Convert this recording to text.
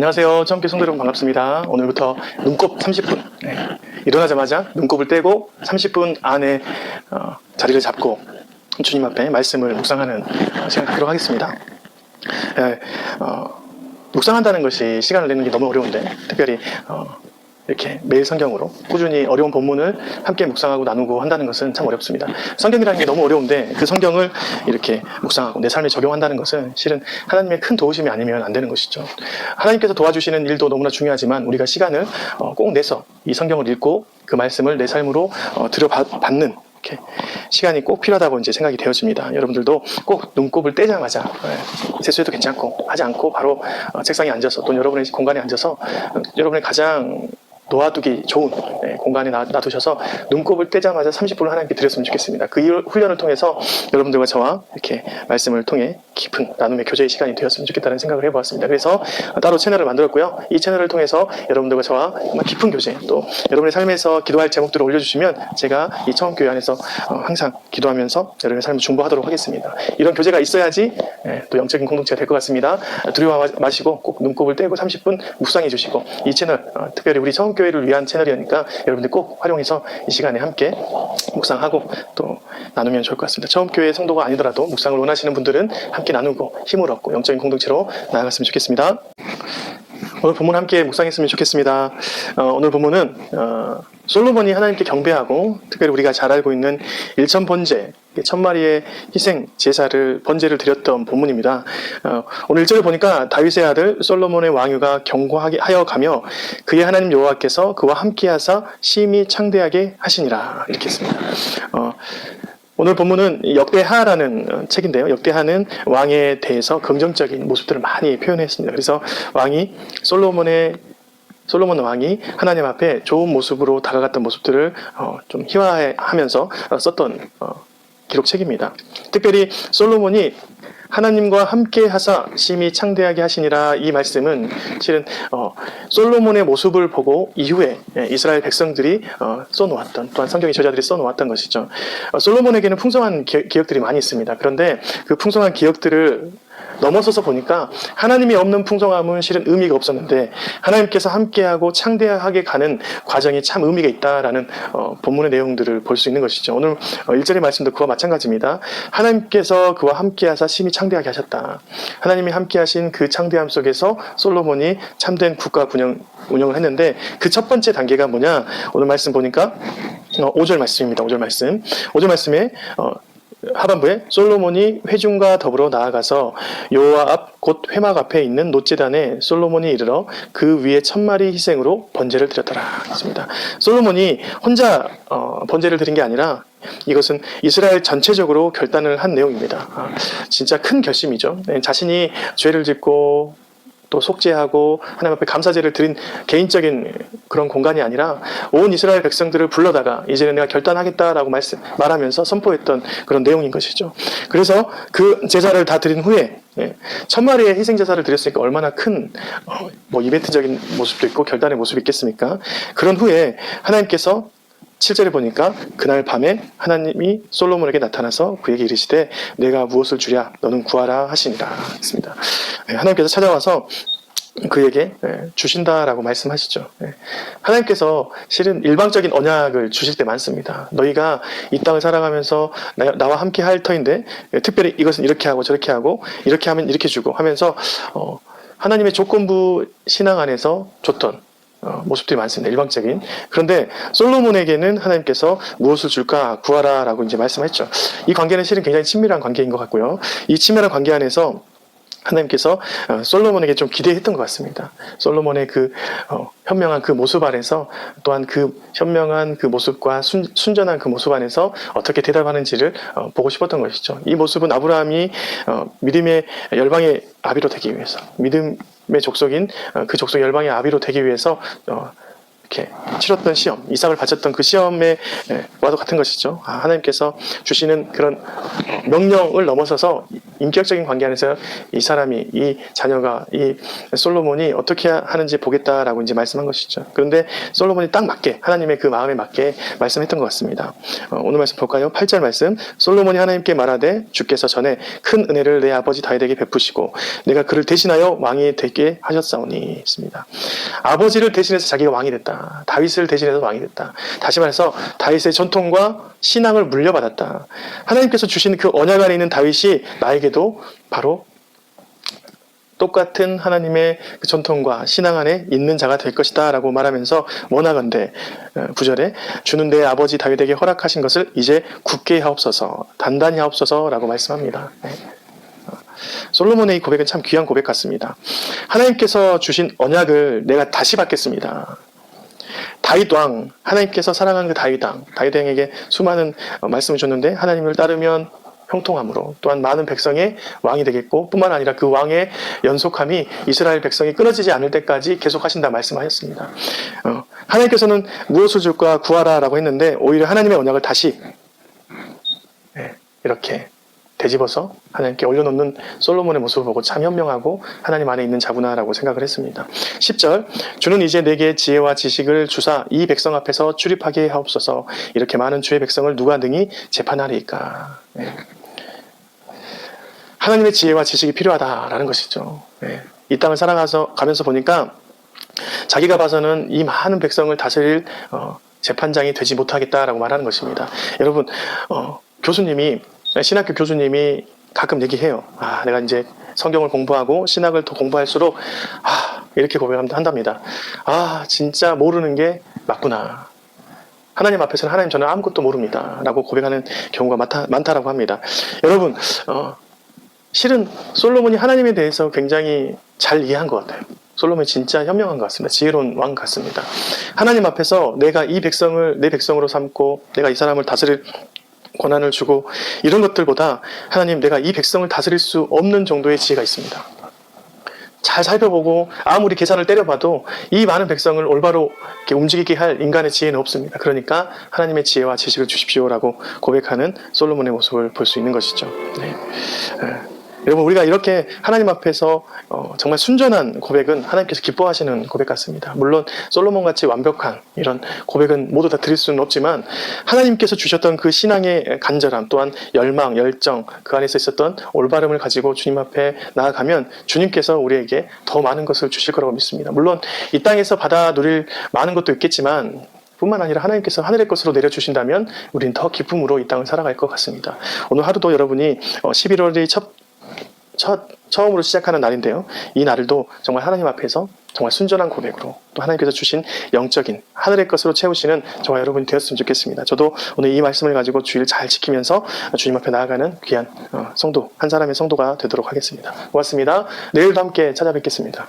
안녕하세요. 처음께 성도 여러분 반갑습니다. 오늘부터 눈곱 30분. 일어나자마자 눈곱을 떼고 30분 안에 자리를 잡고 주님 앞에 말씀을 묵상하는 시간을 갖도록 하겠습니다. 묵상한다는 것이 시간을 내는 게 너무 어려운데, 특별히 이렇게 매일 성경으로 꾸준히 어려운 본문을 함께 묵상하고 나누고 한다는 것은 참 어렵습니다. 성경이라는 게 너무 어려운데 그 성경을 이렇게 묵상하고 내 삶에 적용한다는 것은 실은 하나님의 큰 도우심이 아니면 안 되는 것이죠. 하나님께서 도와주시는 일도 너무나 중요하지만 우리가 시간을 꼭 내서 이 성경을 읽고 그 말씀을 내 삶으로 들여받는 이렇게 시간이 꼭 필요하다고 이제 생각이 되어집니다. 여러분들도 꼭 눈곱을 떼자마자 세수해도 괜찮고 하지 않고 바로 책상에 앉아서 또는 여러분의 공간에 앉아서 여러분의 가장 놓아두기 좋은 공간에 놔두셔서 눈곱을 떼자마자 30분을 하나님께 드렸으면 좋겠습니다. 그 훈련을 통해서 여러분들과 저와 이렇게 말씀을 통해 깊은 나눔의 교제의 시간이 되었으면 좋겠다는 생각을 해보았습니다. 그래서 따로 채널을 만들었고요. 이 채널을 통해서 여러분들과 저와 정말 깊은 교제, 또 여러분의 삶에서 기도할 제목들을 올려주시면 제가 이 처음교회 안에서 항상 기도하면서 여러분의 삶을 중보하도록 하겠습니다. 이런 교제가 있어야지 또 영적인 공동체가 될 것 같습니다. 두려워 마시고 꼭 눈곱을 떼고 30분 묵상해 주시고, 이 채널 특별히 우리 처음교회를 위한 채널이니까 여러분들 꼭 활용해서 이 시간에 함께 묵상하고 또 나누면 좋을 것 같습니다. 처음교회 성도가 아니더라도 묵상을 원하시는 분들은 함께 나누고 힘을 얻고 영적인 공동체로 나아갔으면 좋겠습니다. 오늘 본문 함께 묵상했으면 좋겠습니다. 오늘 본문은 솔로몬이 하나님께 경배하고 특별히 우리가 잘 알고 있는 일천번제, 1000마리의 희생 제사를 번제를 드렸던 본문입니다. 오늘 1절을 보니까 다윗의 아들 솔로몬의 왕위가 경고하여 가며 그의 하나님 여호와께서 그와 함께하사 심히 창대하게 하시니라, 이렇게 했습니다. 오늘 본문은 역대하라는 책인데요. 역대하는 왕에 대해서 긍정적인 모습들을 많이 표현했습니다. 그래서 솔로몬 왕이 하나님 앞에 좋은 모습으로 다가갔던 모습들을 좀 희화하면서 썼던 기록책입니다. 특별히 솔로몬이 하나님과 함께 하사 심히 창대하게 하시니라, 이 말씀은 실은 솔로몬의 모습을 보고 이후에 이스라엘 백성들이 써놓았던, 또한 성경의 저자들이 써놓았던 것이죠. 솔로몬에게는 풍성한 기억들이 많이 있습니다. 그런데 그 풍성한 기억들을 넘어서서 보니까 하나님이 없는 풍성함은 실은 의미가 없었는데 하나님께서 함께하고 창대하게 가는 과정이 참 의미가 있다라는 본문의 내용들을 볼 수 있는 것이죠. 오늘 1절의 말씀도 그와 마찬가지입니다. 하나님께서 그와 함께하사 심히 창대하게 하셨다. 하나님이 함께하신 그 창대함 속에서 솔로몬이 참된 국가 운영을 했는데 그 첫 번째 단계가 뭐냐? 오늘 말씀 보니까 5절 말씀입니다. 5절 말씀에 하반부에 솔로몬이 회중과 더불어 나아가서 여호와 앞 곧 회막 앞에 있는 놋제단에 솔로몬이 이르러 그 위에 1000마리 희생으로 번제를 드렸더라 했습니다. 솔로몬이 혼자 번제를 드린 게 아니라 이것은 이스라엘 전체적으로 결단을 한 내용입니다. 진짜 큰 결심이죠. 자신이 죄를 짓고 또 속죄하고 하나님 앞에 감사제를 드린 개인적인 그런 공간이 아니라 온 이스라엘 백성들을 불러다가 이제는 내가 결단하겠다라고 말하면서 선포했던 그런 내용인 것이죠. 그래서 그 제사를 다 드린 후에 1000마리의 희생제사를 드렸으니까 얼마나 큰 이벤트적인 모습도 있고 결단의 모습이 있겠습니까? 그런 후에 하나님께서 7절에 보니까 그날 밤에 하나님이 솔로몬에게 나타나서 그에게 이르시되 내가 무엇을 주랴 너는 구하라 하시니라 했습니다. 하나님께서 찾아와서 그에게 주신다라고 말씀하시죠. 하나님께서 실은 일방적인 언약을 주실 때 많습니다. 너희가 이 땅을 살아가면서 나와 함께 할 터인데 특별히 이것은 이렇게 하고 저렇게 하고 이렇게 하면 이렇게 주고 하면서 하나님의 조건부 신앙 안에서 줬던 모습들이 많습니다. 일방적인. 그런데 솔로몬에게는 하나님께서 무엇을 줄까 구하라 라고 이제 말씀했죠. 이 관계는 실은 굉장히 친밀한 관계인 것 같고요. 이 친밀한 관계 안에서 하나님께서 솔로몬에게 좀 기대했던 것 같습니다. 솔로몬의 그 현명한 그 모습 안에서 또한 그 현명한 그 모습과 순전한 그 모습 안에서 어떻게 대답하는지를 보고 싶었던 것이죠. 이 모습은 아브라함이 믿음의 열방의 아비로 되기 위해서, 믿음의 족속인 그 족속 열방의 아비로 되기 위해서 이렇게 치렀던 시험, 이삭을 바쳤던 그 시험에 와도 같은 것이죠. 하나님께서 주시는 그런 명령을 넘어서서 인격적인 관계 안에서 이 사람이, 이 자녀가, 이 솔로몬이 어떻게 하는지 보겠다라고 이제 말씀한 것이죠. 그런데 솔로몬이 딱 맞게, 하나님의 그 마음에 맞게 말씀했던 것 같습니다. 오늘 말씀 볼까요? 8절 말씀. 솔로몬이 하나님께 말하되 주께서 전에 큰 은혜를 내 아버지 다윗에게 베푸시고 내가 그를 대신하여 왕이 되게 하셨사오니 있습니다. 아버지를 대신해서 자기가 왕이 됐다. 다윗을 대신해서 왕이 됐다. 다시 말해서 다윗의 전통과 신앙을 물려받았다. 하나님께서 주신 그 언약 안에 있는 다윗이 나에게도 바로 똑같은 하나님의 그 전통과 신앙 안에 있는 자가 될 것이다 라고 말하면서 원하건대 9절에 주는 내 아버지 다윗에게 허락하신 것을 이제 굳게 하옵소서, 단단히 하옵소서 라고 말씀합니다. 솔로몬의 이 고백은 참 귀한 고백 같습니다. 하나님께서 주신 언약을 내가 다시 받겠습니다. 다윗 왕, 하나님께서 사랑하는 그 다윗 왕에게 수많은 말씀을 줬는데 하나님을 따르면 형통함으로 또한 많은 백성의 왕이 되겠고 뿐만 아니라 그 왕의 연속함이 이스라엘 백성이 끊어지지 않을 때까지 계속하신다 말씀하셨습니다. 하나님께서는 무엇을 줄까 구하라라고 했는데 오히려 하나님의 언약을 다시 이렇게 되짚어서 하나님께 올려놓는 솔로몬의 모습을 보고 참 현명하고 하나님 안에 있는 자구나라고 생각을 했습니다. 10절 주는 이제 내게 지혜와 지식을 주사 이 백성 앞에서 출입하게 하옵소서. 이렇게 많은 주의 백성을 누가 능히 재판하리이까. 하나님의 지혜와 지식이 필요하다라는 것이죠. 이 땅을 살아가면서 보니까 자기가 봐서는 이 많은 백성을 다스릴 재판장이 되지 못하겠다라고 말하는 것입니다. 여러분 신학교 교수님이 가끔 얘기해요. 내가 이제 성경을 공부하고 신학을 더 공부할수록 이렇게 고백한답니다. 진짜 모르는 게 맞구나. 하나님 앞에서는 하나님 저는 아무것도 모릅니다 라고 고백하는 경우가 많다라고 합니다. 여러분 실은 솔로몬이 하나님에 대해서 굉장히 잘 이해한 것 같아요. 솔로몬이 진짜 현명한 것 같습니다. 지혜로운 왕 같습니다. 하나님 앞에서 내가 이 백성을 내 백성으로 삼고 내가 이 사람을 다스릴 권한을 주고 이런 것들보다 하나님 내가 이 백성을 다스릴 수 없는 정도의 지혜가 있습니다. 잘 살펴보고 아무리 계산을 때려봐도 이 많은 백성을 올바로 이렇게 움직이게 할 인간의 지혜는 없습니다. 그러니까 하나님의 지혜와 지식을 주십시오라고 고백하는 솔로몬의 모습을 볼 수 있는 것이죠. 여러분 우리가 이렇게 하나님 앞에서 정말 순전한 고백은 하나님께서 기뻐하시는 고백 같습니다. 물론 솔로몬같이 완벽한 이런 고백은 모두 다 드릴 수는 없지만 하나님께서 주셨던 그 신앙의 간절함 또한 열망, 열정 그 안에서 있었던 올바름을 가지고 주님 앞에 나아가면 주님께서 우리에게 더 많은 것을 주실 거라고 믿습니다. 물론 이 땅에서 받아 누릴 많은 것도 있겠지만 뿐만 아니라 하나님께서 하늘의 것으로 내려주신다면 우리는 더 기쁨으로 이 땅을 살아갈 것 같습니다. 오늘 하루도 여러분이 11월이 처음으로 시작하는 날인데요. 이 날도 정말 하나님 앞에서 정말 순전한 고백으로 또 하나님께서 주신 영적인 하늘의 것으로 채우시는 저와 여러분이 되었으면 좋겠습니다. 저도 오늘 이 말씀을 가지고 주일 잘 지키면서 주님 앞에 나아가는 귀한 성도, 한 사람의 성도가 되도록 하겠습니다. 고맙습니다. 내일도 함께 찾아뵙겠습니다.